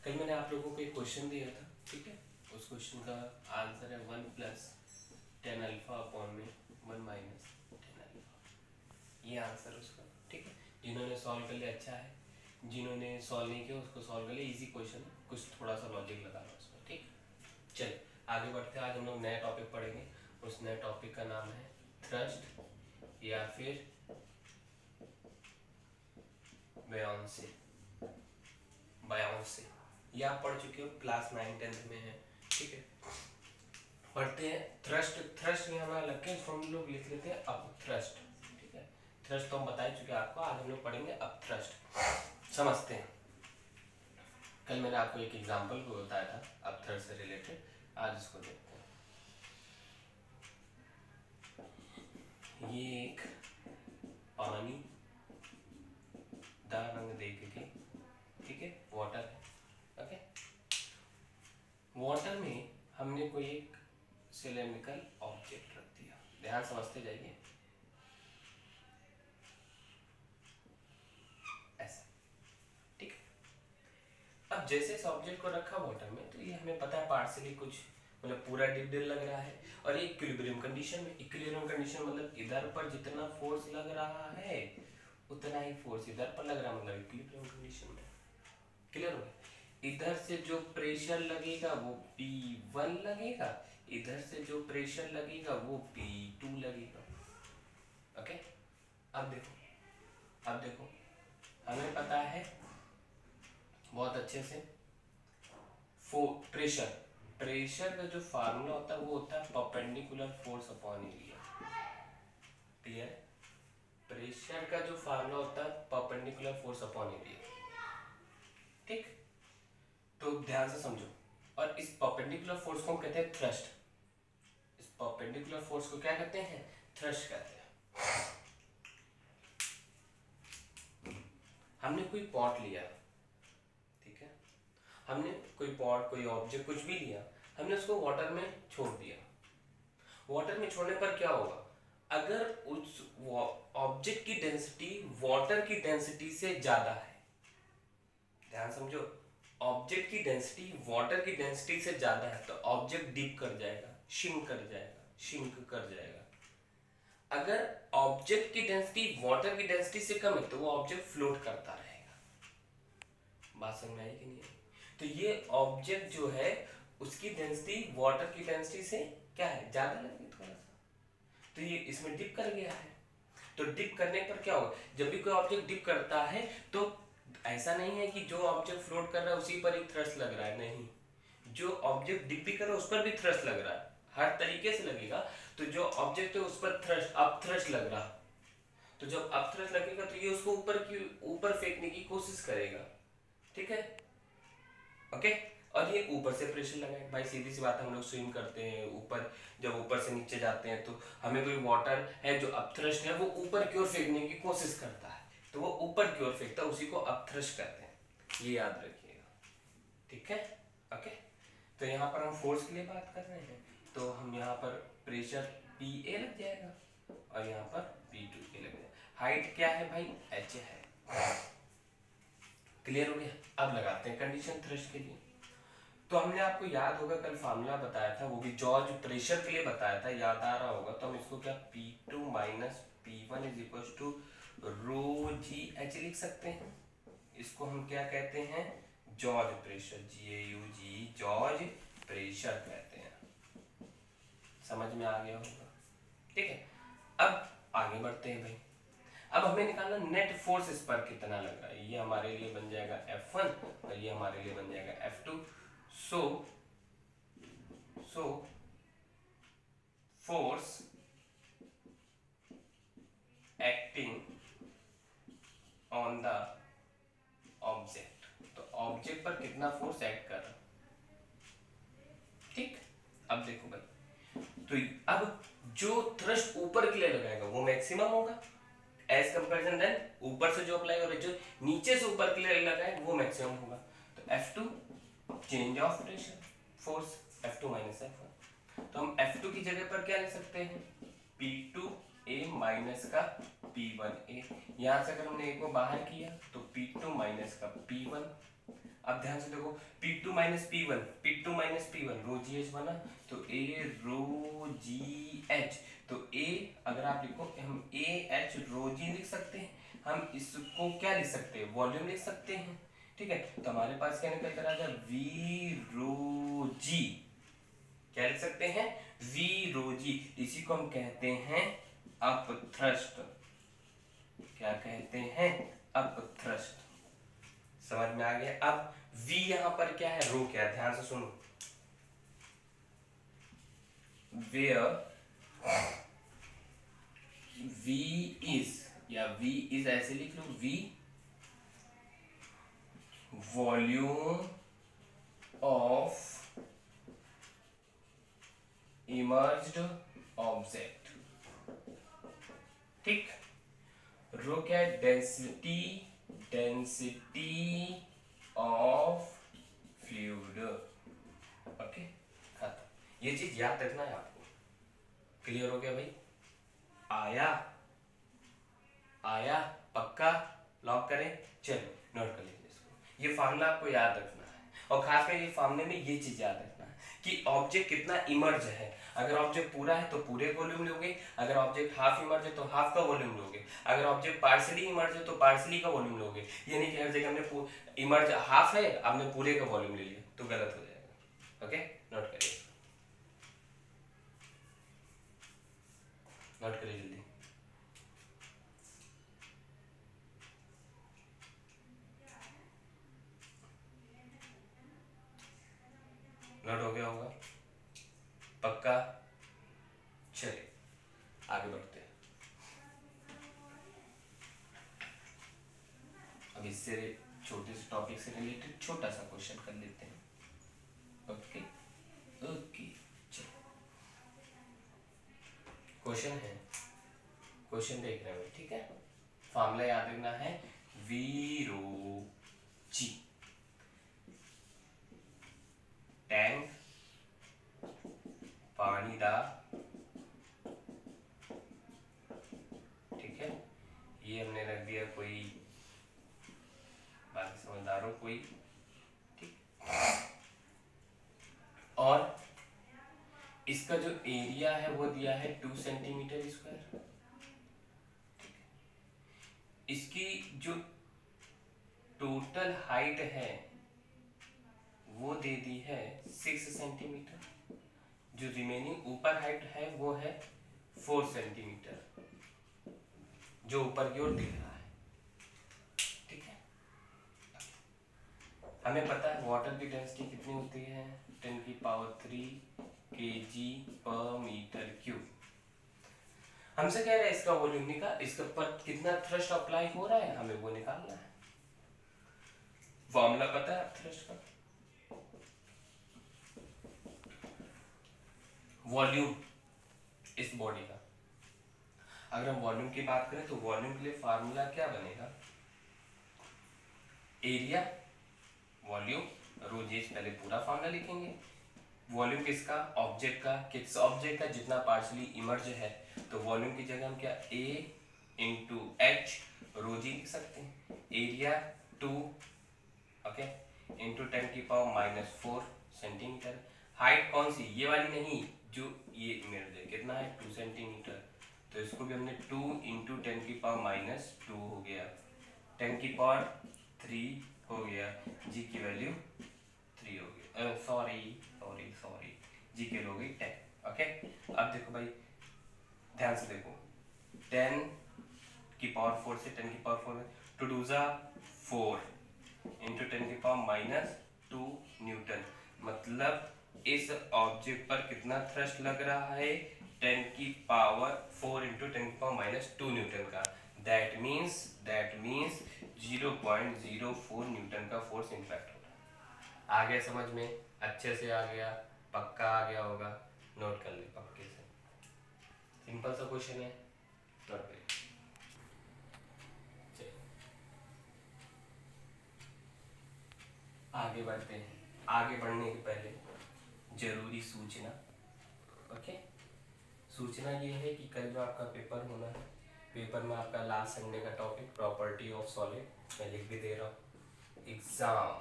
कल मैंने आप लोगों को एक क्वेश्चन दिया था, ठीक है। उस क्वेश्चन का आंसर है 1 + 10 अल्फा अपॉन में 1 - 10 अल्फा। ये आंसर उसका, ठीक है। जिन्होंने सॉल्व कर लिया अच्छा है, जिन्होंने सॉल्व नहीं किया उसको सॉल्व कर लिया। इजी क्वेश्चन है, कुछ थोड़ा सा लॉजिक लगा लो उसमें, ठीक। चलिए आगे बढ़ते हैं। आज हम लोग नया टॉपिक पढ़ेंगे। उस नए टॉपिक का नाम है थ्रस्ट या फिर बायोंसी। बायोंसी ये आप पढ़ चुके हो, क्लास 9-10 में है, ठीक है। पढ़ते हैं थ्रस्ट। थ्रस्ट में हमारा लग के हम लोग लिख लेते हैं अप थ्रस्ट, ठीक है। थ्रस्ट तो हम बता ही चुके हैं आपको, आज हम लोग पढ़ेंगे अप थ्रस्ट। समझते हैं। कल मैंने आपको एक एग्जांपल को बताया था अप थ्रस्ट से रिलेटेड, आज इसको देखते हैं। ये एक पानी दार रंग देख के, ठीक है, वाटर है, ओके। वाटर में हमने कोई एक सिलेंड्रिकल ऑब्जेक्ट रख दिया, ध्यान समझते जाइए। ऐसा, ठीक है। अब जैसे इस ऑब्जेक्ट को रखा वाटर में, तो ये हमें पता है पार्शियली कुछ मतलब पूरा डिप लग रहा है, और ये इक्विलिब्रियम कंडीशन में। इक्विलिब्रियम कंडीशन मतलब इधर पर जितना फोर्स लग रहा है उतना ही फोर्स इधर पर लग रहा है, मतलब इक्विलिब्रियम कंडीशन में। क्लियर हो गया। इधर से जो प्रेशर लगेगा वो P1 लगेगा, इधर से जो प्रेशर लगेगा वो P2 लगेगा, ओके। अब देखो हमें पता है बहुत अच्छे से प्रेशर का जो फार्मूला होता है वो होता है perpendicular force upon area. Clear. Pressure का जो फार्मूला होता है परपेंडिकुलर फोर्स अपॉन एरिया, ठीक। तो ध्यान से समझो। और इस परपेंडिकुलर फोर्स को हम कहते हैं थ्रस्ट। इस परपेंडिकुलर फोर्स को क्या कहते हैं? थ्रस्ट कहते हैं। हमने कोई पॉट लिया, ठीक है, हमने कोई पॉट, कोई ऑब्जेक्ट, कुछ भी लिया, हमने उसको वाटर में छोड़ दिया। वाटर में छोड़ने पर क्या होगा? अगर उस ऑब्जेक्ट की डेंसिटी वाटर की डेंसिटी से ज्यादा है, ध्यान समझो, ऑब्जेक्ट की डेंसिटी वाटर की डेंसिटी से ज्यादा है तो ऑब्जेक्ट डिप कर जाएगा, शिंक कर जाएगा। अगर ऑब्जेक्ट की डेंसिटी वाटर की डेंसिटी से कम है तो वो ऑब्जेक्ट फ्लोट करता रहेगा। बात समझ में आई कि नहीं आई? तो ये ऑब्जेक्ट जो है उसकी डेंसिटी वाटर की डेंसिटी से क्या है, ज्यादा लगेगी थोड़ा सा, तो ये इसमें डिप कर गया है। तो डिप करने पर क्या होगा? जब भी कोई ऑब्जेक्ट डिप करता है तो ऐसा नहीं है कि जो ऑब्जेक्ट फ्लोट कर रहा है उसी पर एक थ्रस्ट लग रहा है, नहीं, जो ऑब्जेक्ट डिप भी कर रहा है उस पर भी थ्रस्ट लग रहा है, हर तरीके से लगेगा। तो जो ऑब्जेक्ट है उस पर थ्रस्ट, अप थ्रस्ट लग रहा, तो जब अप थ्रस्ट लगेगा तो ये उसको ऊपर फेंकने की कोशिश करेगा, ठीक है, ओके। और ये ऊपर से प्रेशर लगाए, भाई सीधी सी बात है, हम लोग स्विम करते हैं ऊपर, जब ऊपर से नीचे जाते हैं तो हमें कोई वाटर है जो अपथ्रस्ट है वो ऊपर की ओर फेंकने की कोशिश करता है, तो वो ऊपर की ओर फेंकता है, उसी को अपथ्रस्ट कहते हैं, ये याद रखिएगा, ठीक है, ओके। तो यहाँ पर हम फोर्स के लिए बात कर रहे हैं, तो हम यहाँ पर प्रेशर Pa लग जाएगा और यहाँ पर P2 लग जाएगा। हाइट क्या है भाई? H है। क्लियर हो गया। अब लगाते हैं कंडीशन थ्रस्ट के लिए। तो हमने आपको याद होगा कल फार्मूला बताया था, वो भी जॉर्ज प्रेशर के लिए बताया था, याद आ रहा होगा। तो हम इसको क्या P2 - P1 = ρgh लिख सकते हैं। इसको हम क्या कहते हैं? George pressure, GAUG, George pressure कहते हैं। समझ में आ गया होगा, ठीक है। अब आगे बढ़ते हैं भाई। अब हमें निकालना नेट फोर्स इस पर कितना लग रहा है। ये हमारे लिए बन जाएगा F1 और ये हमारे लिए बन जाएगा F2। So force acting on the object, तो ऑब्जेक्ट पर कितना फोर्स एक्ट कर रहा है, ठीक। अब देखो भाई, तो अब जो थ्रस्ट ऊपर के लिए लगाएगा वो मैक्सिमम होगा एज कंपेरिजन देन ऊपर से जो अप्लाई और जो नीचे से ऊपर के लिए लगाए वो मैक्सिमम होगा। तो F2 change of pressure force, F2 - F1। तो हम F2 की जगह पर क्या ले सकते हैं? P2A माइनस का P1A। यहां से अगर हमने A को बाहर किया तो P2 - का P1, अब ध्यान से देखो, P2 minus P1, P2 minus P1 रो जी एच बना, तो A रो जी एच, तो A अगर आप लिखो, हम A H रो जी लिख सकते हैं, हम इसको क्या लिख सकते हैं, वॉल्यूम लिख सकते हैं, ठीक है। तो हमारे पास क्या निकल कर आ जाए, V रो जी, क्या लिख सकते हैं, V रो जी। इसी को हम कहते हैं अपथ्रस्ट, क्या कहते हैं, अपथ्रस्ट। समझ में आ गया। अब V यहां पर क्या है, रो क्या है, ध्यान से सुनो, where V is, या V is ऐसे लिख लो, V volume of emerged object, ठीक। रो क्या है, density, density of fluid, okay. खत्म। ये चीज याद रखना है आपको। क्लियर हो गया भाई? आया आया पक्का? लॉक करें? चलो नोट कर लीजिए इसको। ये फार्मूला आपको याद रखना है, और खासकर ये फार्मूले में ये चीज याद रखना है कि ऑब्जेक्ट कितना इमर्ज है। अगर ऑब्जेक्ट पूरा है तो पूरे वॉल्यूम लोगे, अगर ऑब्जेक्ट हाफ इमर्ज है तो हाफ का वॉल्यूम लोगे, अगर ऑब्जेक्ट पार्शियली इमर्ज है तो पार्शियली का वॉल्यूम लोगे। ये नहीं कि हर जगह हमने इमर्ज हाफ है, आपने पूरे का वॉल्यूम ले लिया, तो गलत हो जाएगा। ओके, नोट करिए, नोट करिए जल्दी। नोट हो गया होगा पक्का? चलिए आगे बढ़ते हैं। अब इससे छोटे से टॉपिक से रिलेटेड छोटा सा क्वेश्चन कर लेते हैं। ओके ओके, चलो क्वेश्चन है, क्वेश्चन देख रहे हो, ठीक है। फॉर्मूला याद रखना है, वी रो जी। टैंक पानी दा, ठीक है। ये हमने रख दिया कोई, बाकी समझदारों कोई, ठीक। और इसका जो एरिया है वो दिया है 2 सेंटीमीटर स्क्वायर। इसकी जो टोटल हाइट है वो दे दी है 6 सेंटीमीटर। जो रिमेनिंग ऊपर हाइट है वो है 4 सेंटीमीटर, जो ऊपर की ओर दिख रहा है, ठीक है। हमें पता है वाटर की डेंसिटी कितनी होती है, 10⁻³ kg/m³। हमसे कह रहा है इसका वॉल्यूम निकाल, इसके ऊपर कितना थ्रस्ट अप्लाई हो रहा है, हमें वो निकालना है। फॉर्मूला पता है थ्रस्ट का, वॉल्यूम इस बॉडी का। अगर हम वॉल्यूम की बात करें तो वॉल्यूम के लिए फार्मूला क्या बनेगा, एरिया वॉल्यूम रो जी एच, पहले पूरा फार्मूला लिखेंगे। वॉल्यूम किसका, ऑब्जेक्ट का, किस ऑब्जेक्ट का, जितना पार्शियली इमर्ज है। तो वॉल्यूम की जगह हम क्या A इंटू एच रो जी लिख सकते हैं। Area 2 okay into 10⁻⁻⁴ centimetre. Height कौन सी, ये वाली नहीं, जो ये इमर्ज है, कितना है 2 सेंटीमीटर। तो इसको भी हमने 2 इंटू 10⁻⁻² हो गया, 10⁻³ हो गया, जी की वैल्यू 3 हो गई, सॉरी जी की हो गई 10। ओके, अब देखो भाई ध्यान से देखो, 10⁻⁴ से 10⁻⁴ में 2 2 ज़ा 4 इंटू 10⁻⁻² न्यूटन। मतलब इस ऑब्जेक्ट पर कितना थ्रस्ट लग रहा है, 10⁻⁴ इंटू 10⁻⁻² न्यूटन का। दैट मीन्स 0.04 न्यूटन का फोर्स इम्पैक्ट हो रहा है। आ गया समझ में, अच्छे से आ गया, पक्का आ गया होगा, नोट कर ले पक्के से। सिंपल सा क्वेश्चन है, नोट कर। आगे बढ़ते हैं। आगे बढ़ने के पहले जरूरी सूचना, ओके। सूचना ये है कि कल जो आपका पेपर होना है, पेपर में आपका लास्ट संडे का टॉपिक प्रॉपर्टी ऑफ सॉलिड मैं लिख भी दे रहा हूँ। Exam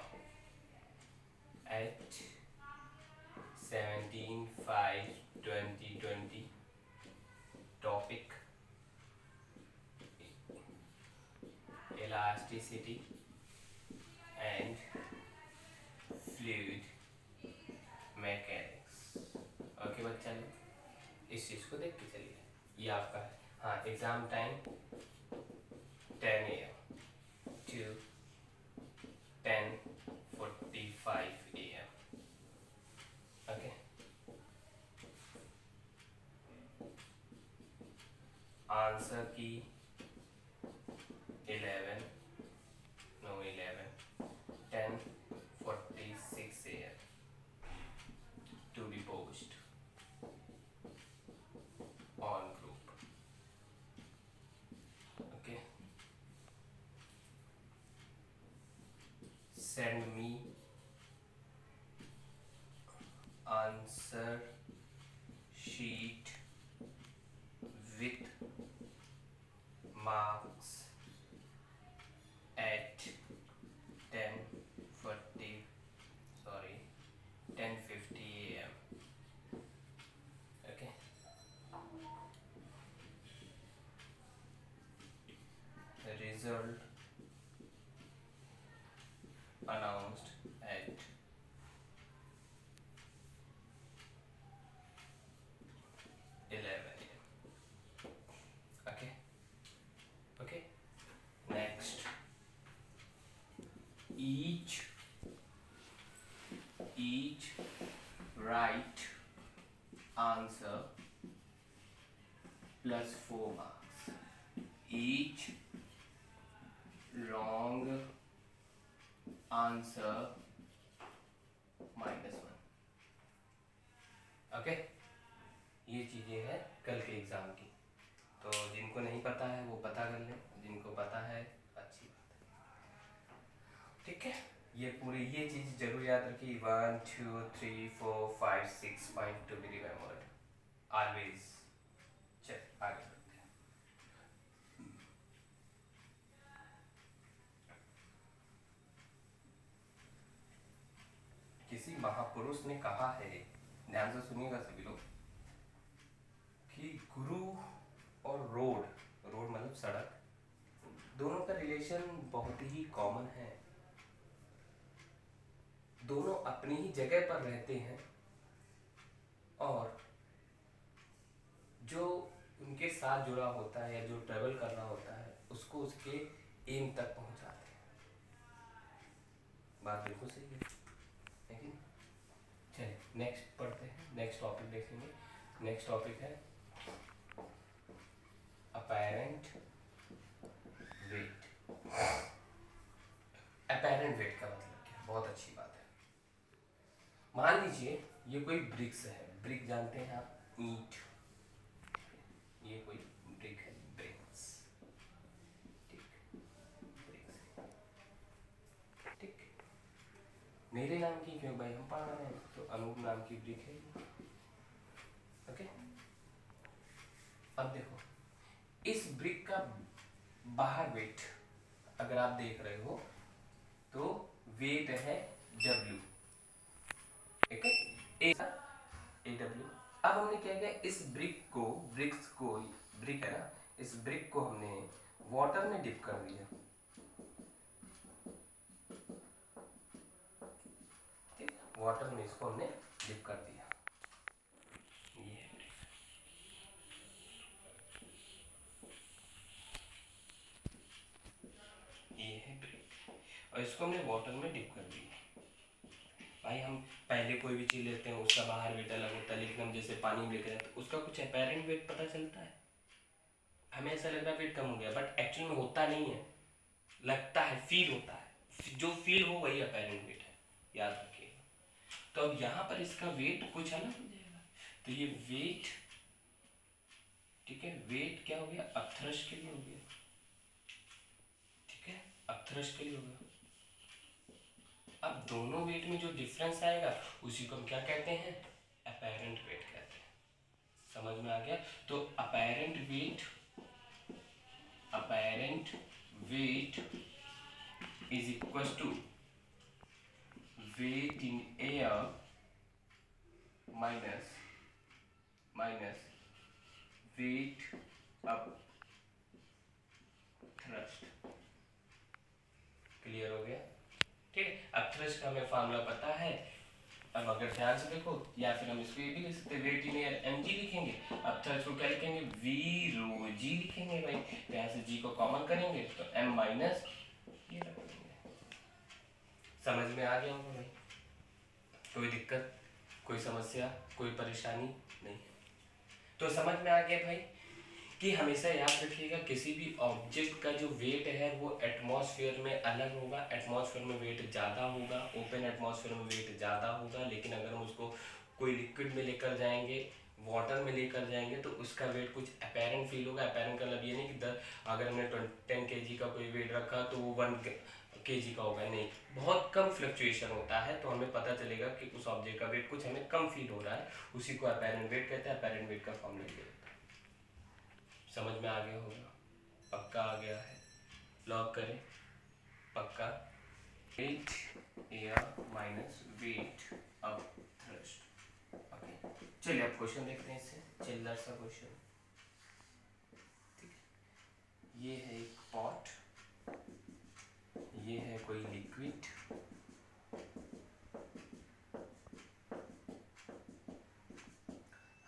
at 17/5/2020. Topic: elasticity and fluid mechanics. Okay बच्चा लोग, इस चीज को देख के चलिए। ये आपका है, हाँ, exam time 10 AM to 10:45 AM. Okay, answer की 10:46 AM to be posted on group. Okay, send me answer sheet with marks at 10:50 AM. Okay, the result announced at 11 AM. Okay, okay. Next, each right answer plus 4 marks. Each wrong answer -1. Okay, ये चीजें हैं कल के exam की, तो जिनको नहीं पता है वो पता कर लें, जिनको पता है अच्छी बात है। ठीक है, ये पूरी ये चीज जरूर याद रखिए। 1 2 3 4 5 6 point to be remembered always. चल आगे बढ़ते हैं। किसी महापुरुष ने कहा है, ध्यान से सुनिएगा सभी लोग, कि गुरु और रोड मतलब सड़क, दोनों का रिलेशन बहुत ही कॉमन है। दोनों अपनी ही जगह पर रहते हैं और जो उनके साथ जुड़ा होता है या जो ट्रेवल कर रहा होता है उसको उसके एम तक पहुंचाते हैं। बात बिल्कुल सही है, लेकिन चलिए नेक्स्ट पढ़ते हैं, नेक्स्ट टॉपिक देखेंगे। नेक्स्ट टॉपिक है अपैरेंट वेट। अपैरेंट वेट का मतलब क्या? बहुत अच्छी बात है। मान लीजिए ये कोई ब्रिक्स है, ब्रिक जानते हैं आप, ईंट, ये कोई ब्रिक है, ब्रिक्स, ठीक, ब्रिक्स, ठीक। मेरे नाम की क्यों भाई, हम पढ़ रहे हैं तो अनूप नाम की ब्रिक है। ओके, अब देखो इस ब्रिक का बाहर वेट अगर आप देख रहे हो तो वेट है W, ठीक है, AW। अब हमने क्या किया, इस ब्रिक को ब्रिक है ना, इस ब्रिक को हमने वाटर में डिप कर दिया, ठीक, वाटर में इसको हमने डिप कर दिया। ये है ब्रिक, ये है ब्रिक, और इसको हमने वाटर में डिप कर दिया। भाई हम पहले कोई भी चीज लेते हैं उसका बाहर वेट अलग होता है, लेकिन हम जैसे पानी लेते हैं तो उसका कुछ अपैरेंट वेट पता चलता है। हमें ऐसा लग रहा है वेट कम हो गया, बट एक्चुअल में होता नहीं है, लगता है, फील होता है। जो फील हो वही अपैरेंट वेट है, याद रखिएगा। तो अब यहाँ पर इसका वेट कुछ अलग हो जाएगा, तो ये वेट, ठीक है, वेट क्या हो गया, अपथ्रस्ट के लिए हो गया, ठीक है, अपथ्रस्ट के लिए हो गया। अब दोनों वेट में जो डिफरेंस आएगा उसी को हम क्या कहते हैं, अपैरेंट वेट कहते हैं। समझ में आ गया? तो apparent weight is equal to weight in air minus weight upthrust. Clear हो गया? ठीक है, अब थ्रस्ट का हमें फार्मूला पता है। अब अगर ध्यान से देखो, या फिर हम इसको ये भी लिख सकते हैं, वेट इन एयर mg लिखेंगे। अब थ्रस्ट को क्या लिखेंगे? v rho g लिखेंगे भाई। यहाँ से g को कॉमन करेंगे तो m माइनस ये रख देंगे। समझ में आ गया होगा भाई? कोई दिक्कत, कोई समस्या, कोई परेशानी नहीं? तो समझ में आ गया भाई कि हमेशा याद रखिएगा, किसी भी ऑब्जेक्ट का जो वेट है वो एटमॉस्फेयर में अलग होगा। एटमॉस्फेयर में वेट ज़्यादा होगा, ओपन एटमॉस्फेयर में वेट ज़्यादा होगा। लेकिन अगर हम उसको कोई लिक्विड में लेकर जाएंगे, वाटर में लेकर जाएंगे, तो उसका वेट कुछ अपेरेंट फील होगा। अपेरेंट का मतलब ये नहीं कि अगर हमने 10 kg का कोई वेट रखा तो वो 1 kg का होगा, नहीं, बहुत कम फ्लक्चुएशन होता है। तो हमें पता चलेगा कि उस ऑब्जेक्ट का वेट कुछ हमें कम फील हो रहा है, उसी को अपेरेंट वेट कहते हैं। अपेरेंट वेट का फॉर्मूला ये होता है। समझ में आ गया होगा? पक्का आ गया है? लॉक करें? पक्का? Weight air minus weight upthrust. Okay, चलिए अब क्वेश्चन देखते हैं इससे। चिल्लर सा क्वेश्चन, ठीक है। ये है एक पॉट, ये है कोई लिक्विड,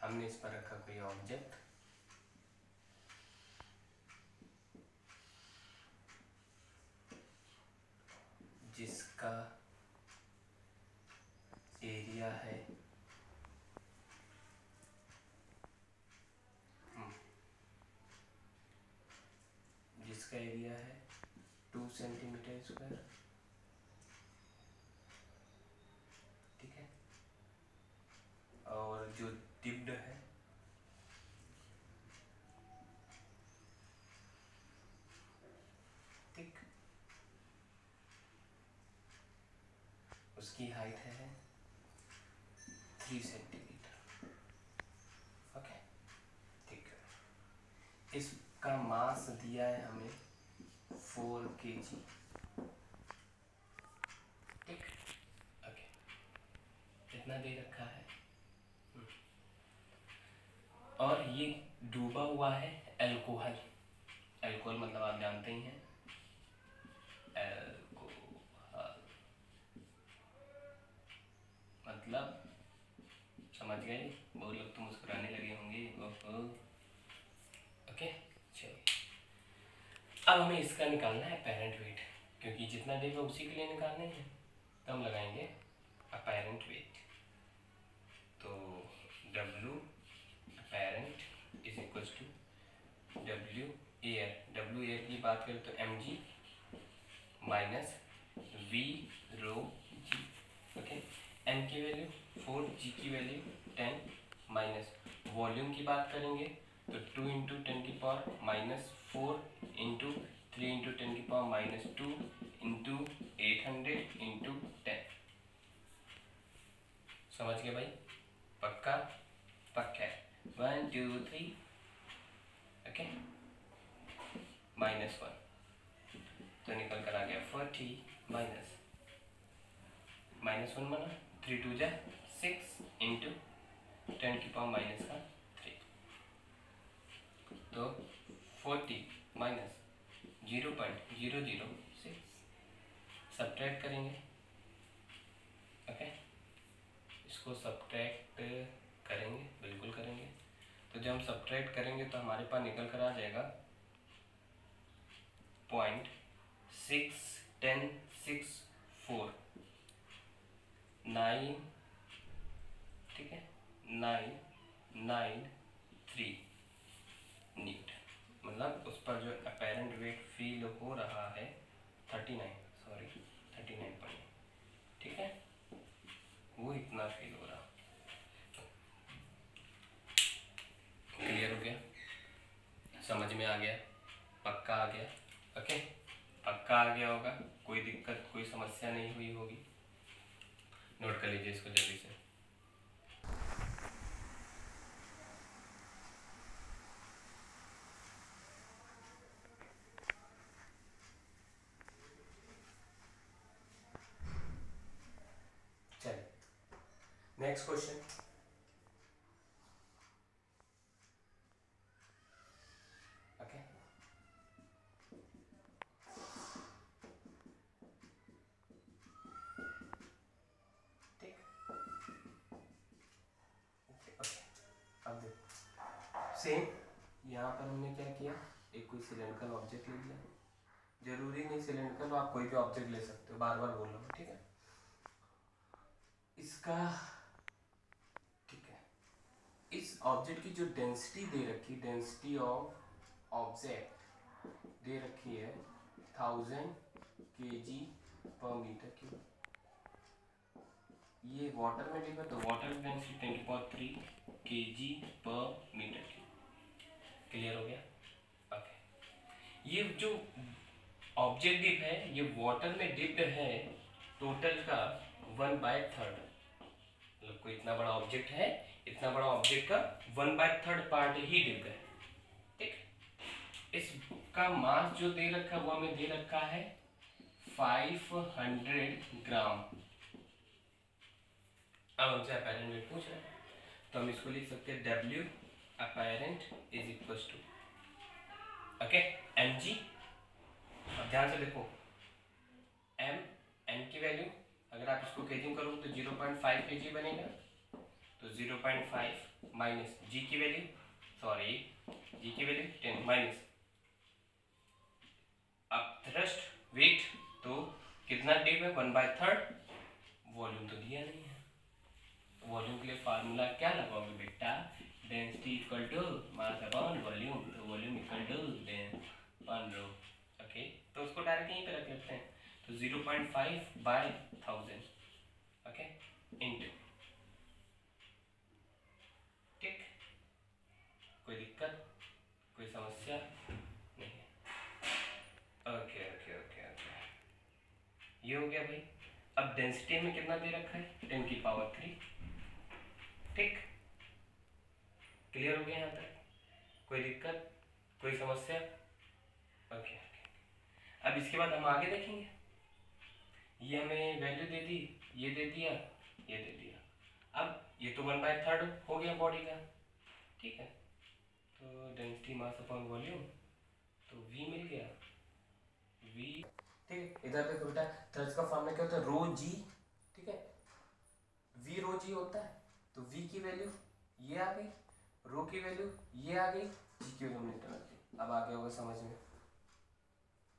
हमने इस पर रखा कोई ऑब्जेक्ट, जिसका एरिया है जिसका एरिया है 2 सेंटीमीटर स्क्वायर, ठीक है। और जो डिप्ड है ठीक, उसकी हाइट है 3 सेंटीमीटर। ओके, ठीक है। इसका मास दिया है हमें 4 kg, ठीक। ओके, कितना दे रखा है? और ये डूबा हुआ है अल्कोहल। अल्कोहल मतलब आप जानते ही हैं, अल्कोहल मतलब, समझ गए? बहुत लोग तो मुस्कुराने लगे होंगे। ओहो, ओके, चलिए अब हमें इसका निकालना है अपेरेंट वेट, क्योंकि जितना देगा उसी के लिए निकालने हैं। तो हम लगाएंगे अपेरेंट वेट। तो W apparent is equal to W air की बात करें तो mg minus v rho g। Okay, m की वैल्यू 4, g की वैल्यू 10, माइनस वॉल्यूम की बात करेंगे तो 2 इंटू 10 की पावर माइनस 4 इंटू 3 इंटू 10 की पावर माइनस 2 इंटू 800 इंटू 10। समझ गए भाई? पक्का? पक्का है। 1 2 3, ओके, माइनस 1 तो निकल कर आ गया 40 माइनस 1 बना 3 2 जा 6 इंटू 10 की पावर माइनस का 3, तो 40 माइनस 0.006 सब्ट्रैक्ट करेंगे। ओके, इसको सब्ट्रैक्ट करेंगे, बिल्कुल करेंगे। तो जब हम सब्ट्रैक्ट करेंगे तो हमारे पास निकल कर आ जाएगा 0.6164 9, ठीक है, 993 न्यूटन। मतलब उस पर जो अपेरेंट वेट फील हो रहा है 39.9, ठीक है, वो इतना फील हो रहा। क्लियर हो गया? समझ में आ गया? पक्का आ गया? ओके, पक्का आ गया होगा? कोई दिक्कत, कोई समस्या नहीं हुई होगी? नोट कर लीजिए इसको जल्दी से। नेक्स्ट क्वेश्चन, ओके, ठीक, ओके। अब देखो सेम यहाँ पर हमने क्या किया, एक कोई सिलेंड्रिकल ऑब्जेक्ट ले लिया, जरूरी नहीं सिलेंड्रिकल, आप कोई भी ऑब्जेक्ट ले सकते हो, बार बार बोल रहा हूँ, ठीक है। इसका ठीक है, इस ऑब्जेक्ट की जो डेंसिटी दे रखी, डेंसिटी ऑफ ऑब्जेक्ट दे रखी है 1000 kg पर मीटर क्यूब। ये वाटर में डिप है तो वाटर डेंसिटी 10³ kg पर मीटर क्यूब। क्लियर हो गया? ओके, ये जो ऑब्जेक्ट डिप है ये वाटर में डिप्ड है टोटल का 1/3, मतलब कोई इतना बड़ा ऑब्जेक्ट है, इतना बड़ा ऑब्जेक्ट का 1/3 पार्ट ही डिप्ड है, ठीक। इसका मास जो दे रखा है वो हमें दे रखा है 500 ग्राम। अब हमसे अपैरेंट वेट पूछ रहे हैं तो हम इसको लिख सकते हैं W apparent is equal to, okay, mg। अब ध्यान से देखो, m की वैल्यू अगर आप इसको केजी में करोगे तो 0.5 kg बनेगा, तो 0.5 माइनस g की वैल्यू, सॉरी g की वैल्यू 10 माइनस, अब थ्रस्ट वेट तो कितना डिप है 1/3, वॉल्यूम तो दिया नहीं है, वॉल्यूम के लिए फार्मूला क्या लगाओगे बेटा, density equal to mass upon volume, तो volume equal to one rho, okay. तो उसको डायरेक्ट यहीं पे रख लेते हैं, तो 0.5/1000, ओके, इंटू, ठीक। कोई दिक्कत, कोई समस्या नहीं है? ओके ओके ओके ओके, ये हो गया भाई। अब डेंसिटी में कितना दे रखा है 10⁻3, ठीक। क्लियर हो गया यहाँ तक? कोई दिक्कत, कोई समस्या? ओके। अब इसके बाद हम आगे देखेंगे, ये हमें वैल्यू दे दी, ये दे दिया, ये दे दिया, अब ये तो 1/3 हो गया बॉडी का, ठीक है। तो डेंसिटी मास अपॉन वॉल्यूम, तो V मिल गया, V, ठीक है। इधर देखो बेटा, थ्रस्ट का फॉर्मूला क्या होता है, रो जी, ठीक है, V रो जी होता है, तो V की वैल्यू ये आ गई, रो की वैल्यू ये आ गई, जी की वैल्यू हमने निकाल दी। अब आ गया होगा समझ में,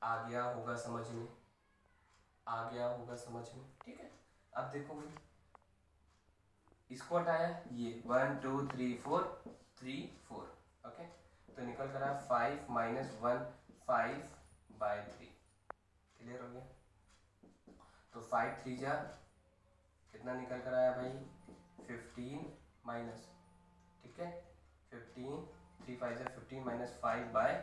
आ गया होगा समझ में, आ गया होगा समझ में, ठीक है। अब देखो भाई, इसको हटाया, ये 1 2 3 4 3 4, ओके, तो निकल कर आया 5 माइनस 1 5/3, क्लियर हो गया। तो 5 3 जा कितना निकल कर आया भाई 15 माइनस, ठीक है, 15 3 5 जा 15 माइनस 5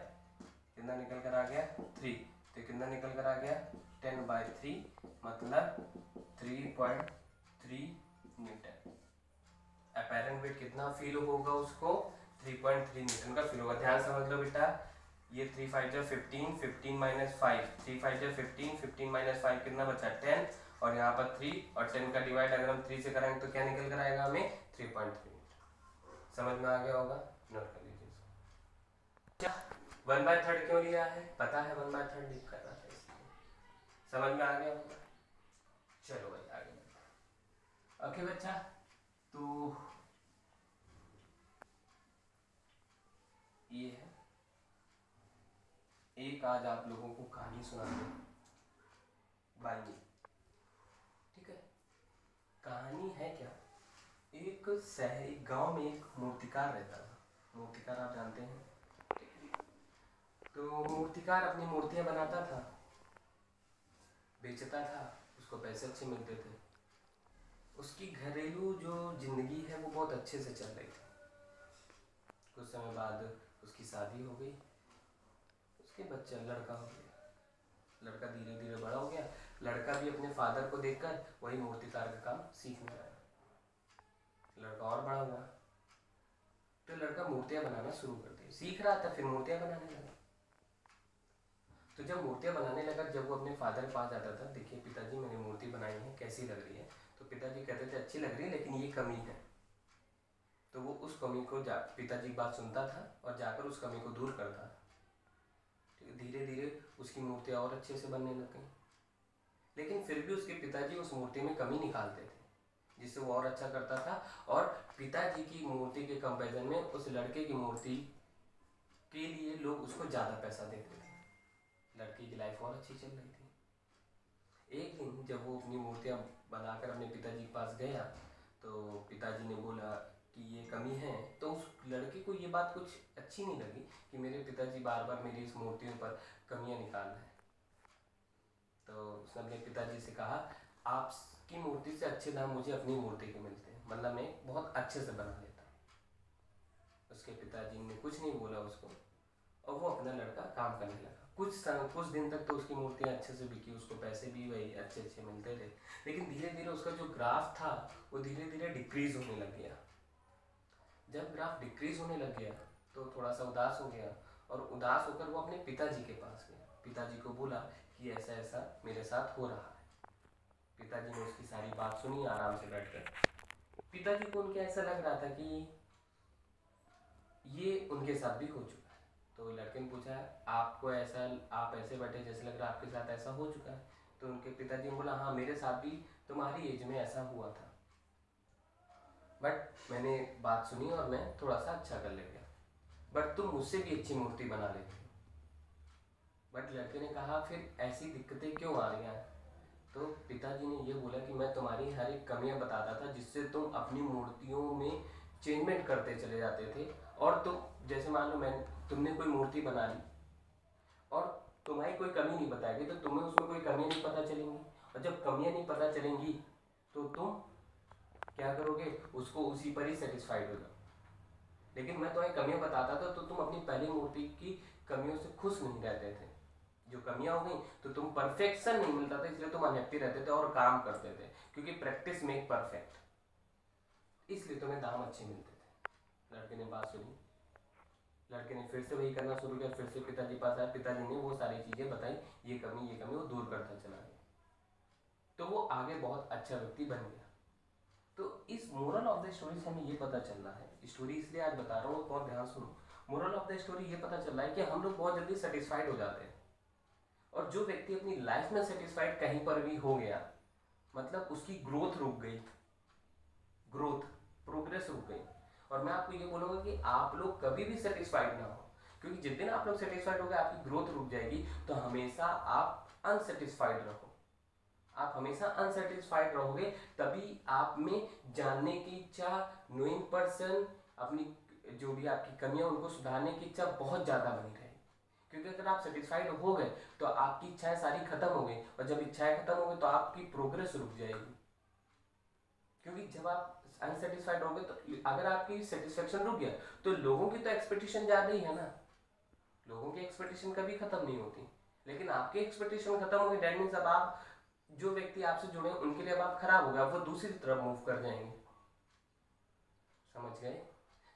कितना निकल कर आ गया 3, तो कितना निकल कर आ गया 10/3, मतलब 3.3 मीटर। अपैरेंट वेट कितना फील होगा उसको, 3.3 न्यूटन का फील होगा। ध्यान समझ लो बेटा, ये 3 5 जा 15, 15 माइनस 5, 3 5 जा 15, 15 माइनस 5 कितना बचा 10, और यहाँ पर 3 और 10 का डिवाइड अगर हम 3 से करेंगे तो क्या निकल कर आएगा हमें 3.3 मीटर। समझ में आ गया होगा, नोट कर लीजिए इसको। 1/3 क्यों लिया है, पता है 1/3 लिख कर रहा था इसलिए, समझ में आ गया होगा। चलो भाई आगे बढ़ते, ओके बच्चा। तो ये है एक, आज आप लोगों को कहानी सुनाते हैं बाई, ठीक है। कहानी है क्या, एक शहरी गांव में एक मूर्तिकार रहता था, मूर्तिकार आप जानते हैं, तो मूर्तिकार अपनी मूर्तियां बनाता था, बेचता था, उसको पैसे अच्छे मिलते थे, उसकी घरेलू जो जिंदगी है वो बहुत अच्छे से चल रही थी। कुछ समय बाद उसकी शादी हो गई, उसके बच्चा लड़का हो गया, लड़का धीरे धीरे बड़ा हो गया, लड़का भी अपने फादर को देखकर वही मूर्तिकार का काम सीखने लगा, लड़का और बड़ा हुआ तो लड़का मूर्तियां बनाना शुरू कर दी, सीख रहा था फिर मूर्तियां बनाने लगा। तो जब मूर्तियां बनाने लगा, जब वो अपने फादर के पास आता था, देखिए पिताजी मैंने मूर्ति बनाई है कैसी लग रही है, तो पिता पिताजी कहते थे अच्छी लग रही है लेकिन ये कमी है। तो वो उस कमी को पिताजी की बात सुनता था और जाकर उस कमी को दूर करता था। धीरे धीरे उसकी मूर्तियाँ और अच्छे से बनने लग गई, लेकिन फिर भी उसके पिताजी उस मूर्ति में कमी निकालते थे जिससे वो और अच्छा करता था। और पिताजी की मूर्ति के कंपैरिजन में उस लड़के की मूर्ति के लिए लोग उसको ज़्यादा पैसा देते थे। लड़की की लाइफ और अच्छी चल रही थी। एक दिन जब वो अपनी मूर्तियाँ बनाकर अपने पिताजी के पास गया तो पिताजी ने बोला कि ये कमी है। तो उस लड़के को ये बात कुछ अच्छी नहीं लगी कि मेरे पिताजी बार बार मेरी इस मूर्तियों पर कमियां निकाल रहे हैं। तो उसने अपने पिताजी से कहा, आपकी मूर्ति से अच्छे दाम मुझे अपनी मूर्ति के मिलते हैं, मतलब मैं बहुत अच्छे से बना लेता हूँ। उसके पिताजी ने कुछ नहीं बोला उसको और वो अपना लड़का काम करने लगा। कुछ दिन तक तो उसकी मूर्तियाँ अच्छे से बिकी, उसको पैसे भी वही अच्छे अच्छे मिलते थे। लेकिन धीरे धीरे उसका जो ग्राफ था वो धीरे धीरे डिक्रीज होने लग गया। जब ग्राफ डिक्रीज होने लग गया तो थोड़ा सा उदास हो गया और उदास होकर वो अपने पिताजी के पास गया। पिताजी को बोला कि ऐसा ऐसा मेरे साथ हो रहा है। पिताजी ने उसकी सारी बात सुनी आराम से बैठकर। पिताजी को उनके ऐसा लग रहा था कि ये उनके साथ भी हो चुका है। तो लड़के ने पूछा, आपको ऐसा, आप ऐसे बैठे जैसे लग रहा है आपके साथ ऐसा हो चुका है। तो उनके पिताजी ने बोला, हाँ मेरे साथ भी तुम्हारी एज में ऐसा हुआ था, बट मैंने बात सुनी और मैं थोड़ा सा अच्छा कर ले गया, बट तुम मुझसे भी अच्छी मूर्ति बना लेते हो। बट लड़के ने कहा, फिर ऐसी दिक्कतें क्यों आ रही हैं? तो पिताजी ने ये बोला कि मैं तुम्हारी हर एक कमियां बताता था जिससे तुम अपनी मूर्तियों में चेंजमेंट करते चले जाते थे। और तुम जैसे मान लो तुमने कोई मूर्ति बना ली और तुम्हारी कोई कमी नहीं बताएगी तो तुम्हें उसमें कोई कमियां नहीं पता चलेंगी, और जब कमियां नहीं पता चलेंगी तो तुम क्या करोगे, उसको उसी पर ही सेटिस्फाइड हो जाओ। लेकिन मैं तुम्हें कमियां बताता था तो तुम अपनी पहली मूर्ति की कमियों से खुश नहीं रहते थे। जो कमियां हो गई तो तुम परफेक्शन नहीं मिलता था, इसलिए तुम अनहैप्पी रहते थे और काम करते थे, क्योंकि प्रैक्टिस मेक परफेक्ट, इसलिए तुम्हें दाम अच्छे मिलते थे। लड़के ने बात सुनी, लड़के ने फिर से वही करना शुरू किया। फिर से पिताजी पास आया, पिताजी ने वो सारी चीजें बताई, ये कमी वो दूर करता चला गया। तो वो आगे बहुत अच्छा व्यक्ति बन गया। तो इस मोरल ऑफ द स्टोरी से हमें ये पता चल रहा है, स्टोरी इसलिए आज बता रहा हूँ, बहुत ध्यान सुनो। मोरल ऑफ द स्टोरी ये पता चल रहा है कि हम लोग बहुत जल्दी सेटिस्फाइड हो जाते हैं, और जो व्यक्ति अपनी लाइफ में सेटिस्फाइड कहीं पर भी हो गया मतलब उसकी ग्रोथ रुक गई, प्रोग्रेस रुक गई। और मैं आपको ये बोलूँगा कि आप लोग कभी भी सेटिस्फाइड ना हो, क्योंकि जिस दिन आप लोग सेटिस्फाइड हो गए आपकी ग्रोथ रुक जाएगी। तो हमेशा आप अनसेटिस्फाइड रहो, आप हमेशा अनसेटिस्फाइड रहोगे, तभी आप में जानने की इच्छा, नोइंग पर्सन, अपनी जो भी आपकी कमियां उनको सुधारने की इच्छा बहुत ज़्यादा बनी रहेगी। क्योंकि अगर आप सेटिस्फाइड हो गए तो आपकी इच्छाएं सारी खत्म हो गई, और जब इच्छाएं खत्म हो गई तो आपकी प्रोग्रेस रुक जाएगी। क्योंकि जब आप अनसेटिस्फाइड हो गए तो अगर आपकी सेटिस्फेक्शन रुक गया तो लोगों की तो एक्सपेक्टेशन ज़्यादा ही है ना, लोगों की एक्सपेक्टेशन कभी खत्म नहीं होती। लेकिन आपकी एक्सपेक्टेशन खत्म हो गई, दैट मीन्स अब आप, जो व्यक्ति आपसे जुड़े हैं उनके लिए अब आप खराब हो गए, वो दूसरी तरफ मूव कर जाएंगे। समझ गए?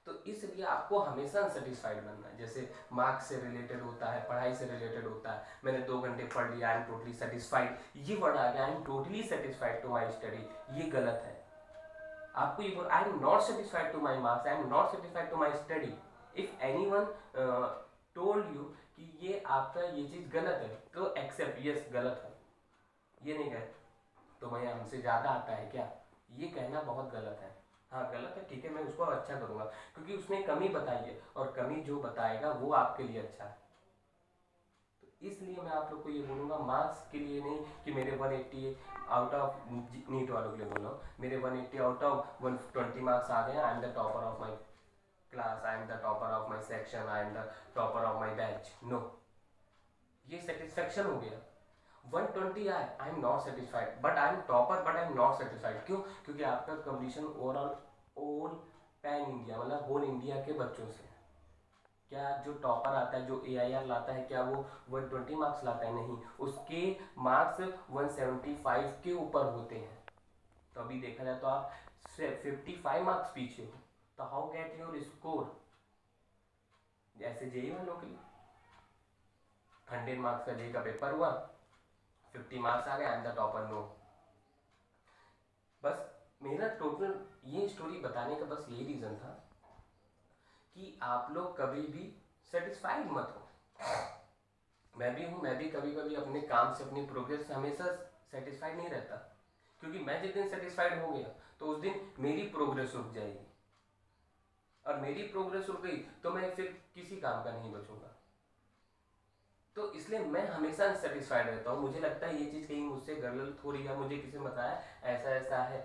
तो इसलिए आपको हमेशा अनसेटिस्फाइड बनना है। जैसे मार्क्स से रिलेटेड होता है, पढ़ाई से रिलेटेड होता है, मैंने 2 घंटे पढ़ लिया, आई एम टोटली सेटिस्फाइड, ये वर्ड आ गया, I am totally satisfied to my study, ये गलत है। आपको ये बोल, I am not satisfied to my marks, I am not satisfied to my study. If anyone told you कि ये आपका ये चीज़ गलत है तो एक्सेप्ट, यस गलत है, ये नहीं कहे तो भैया हमसे ज़्यादा आता है क्या, ये कहना बहुत गलत है। हाँ गलत है, ठीक है, मैं उसको अच्छा करूँगा, क्योंकि उसने कमी बताई है और कमी जो बताएगा वो आपके लिए अच्छा है। तो इसलिए मैं आप लोग को ये बोलूँगा, मार्क्स के लिए नहीं कि मेरे 180 आउट ऑफ, नीट वालों के लिए बोल रहा हूँ, मेरे 180 आउट ऑफ 120 मार्क्स आ गए, I am the topper of my class, I am the topper of my section, I am the topper of my batch. No, ये सेटिस्फेक्शन हो गया। 120 आए, I am not satisfied, but I am topper, but I am not satisfied. क्यों? क्योंकि आपका competition overall all pan India, मतलब whole India के बच्चों से। क्या जो टॉपर आता है, जो AIR लाता है, क्या वो 120 मार्क्स लाता है? नहीं, उसके मार्क्स 175 के ऊपर होते हैं। तो अभी देखा जाए तो आप 55 मार्क्स पीछे हो, तो हाउ गेट योर स्कोर? जैसे जेई वालों के लिए 100 मार्क्स का जेई का पेपर हुआ, 50 मार्क्स आ गए, I am the topper. No, बस मेरा टोटल ये स्टोरी बताने का बस यही रीज़न था कि आप लोग कभी भी सेटिस्फाइड मत हो। मैं भी हूँ, मैं भी कभी कभी अपने काम से, अपनी प्रोग्रेस से हमेशा सेटिस्फाइड नहीं रहता, क्योंकि मैं जिस दिन सेटिस्फाइड हो गया तो उस दिन मेरी प्रोग्रेस रुक जाएगी, और मेरी प्रोग्रेस रुक गई तो मैं फिर किसी काम का नहीं बचूंगा। तो इसलिए मैं हमेशा अनसेटिस्फाइड रहता हूँ। मुझे लगता है ये चीज़ कहीं मुझसे गलत हो रही है, मुझे किसी ने बताया ऐसा ऐसा है,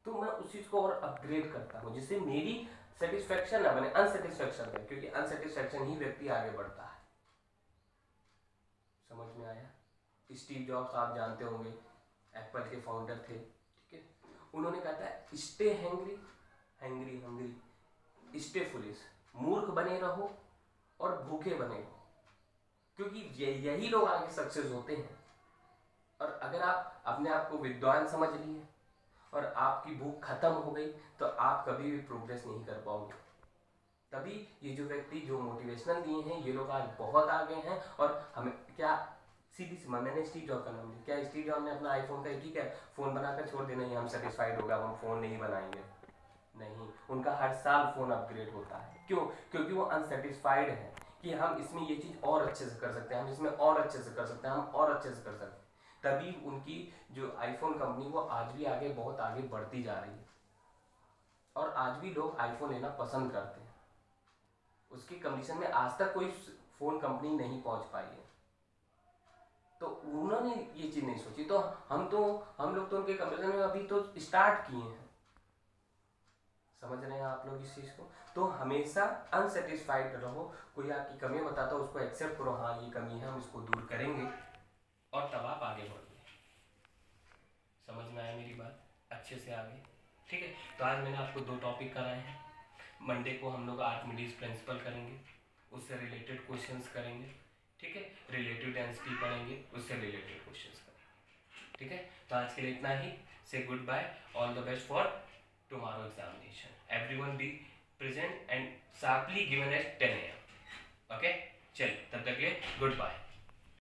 तो मैं उस चीज़ को और अपग्रेड करता हूँ जिससे मेरी सेटिस्फेक्शन ना बने अनसेटिस्फेक्शन है, क्योंकि अनसेटिस्फेक्शन ही व्यक्ति आगे बढ़ता है। समझ में आया? स्टीव जॉब्स आप जानते होंगे, एप्पल के फाउंडर थे, ठीक है। उन्होंने कहा था stay hangry, hangry hungry, stay foolish, मूर्ख बने रहो और भूखे बने रहो, क्योंकि यही लोग आगे सक्सेस होते हैं। और अगर आप अपने आप को विद्वान समझ लिए और आपकी भूख खत्म हो गई तो आप कभी भी प्रोग्रेस नहीं कर पाओगे। तभी ये जो व्यक्ति जो मोटिवेशनल दिए हैं ये लोग आज बहुत आगे हैं। और हमें क्या सीधी सी मैंने स्टीव जॉब का नाम लिया, क्या स्टीव जॉब ने अपना आईफोन का एक ही क्या फ़ोन बनाकर छोड़ देना, ही हम सेटिस्फाइड होगा, हम फ़ोन नहीं बनाएंगे? नहीं, उनका हर साल फ़ोन अपग्रेड होता है। क्यों? क्योंकि वो अनसेटिस्फाइड है कि हम इसमें ये चीज़ और अच्छे से कर सकते हैं, हम इसमें और अच्छे से कर सकते हैं, हम और अच्छे से कर सकते हैं। तभी उनकी जो आईफोन कंपनी वो आज भी आगे बहुत आगे बढ़ती जा रही है, और आज भी लोग आईफोन लेना पसंद करते हैं। उसकी कंडीशन में आज तक कोई फ़ोन कंपनी नहीं पहुंच पाई है, तो उन्होंने ये चीज़ नहीं सोची। तो हम लोग तो उनके कंपैरिजन में अभी तो स्टार्ट किए हैं। समझ रहे हैं आप लोग इस चीज़ को? तो हमेशा अनसेटिस्फाइड रहो। कोई आपकी कमी बताता हो उसको एक्सेप्ट करो, हाँ ये कमी है, हम इसको दूर करेंगे, और तब आप आगे बढ़ोगे। समझ में आया मेरी बात अच्छे से आगे? ठीक है। तो आज मैंने आपको 2 टॉपिक कराए हैं। मंडे को हम लोग आर्किमिडीज प्रिंसिपल करेंगे, उससे रिलेटेड क्वेश्चंस करेंगे, ठीक है। रिलेटिव डेंसिटी पढ़ेंगे, उससे रिलेटेड क्वेश्चंस करेंगे, ठीक है। तो आज के लिए इतना ही। से goodbye, all the best for tomorrow examination. Everyone be present and sharply given at 10 AM। Okay, चलिए तब तक के लिए गुड बाय।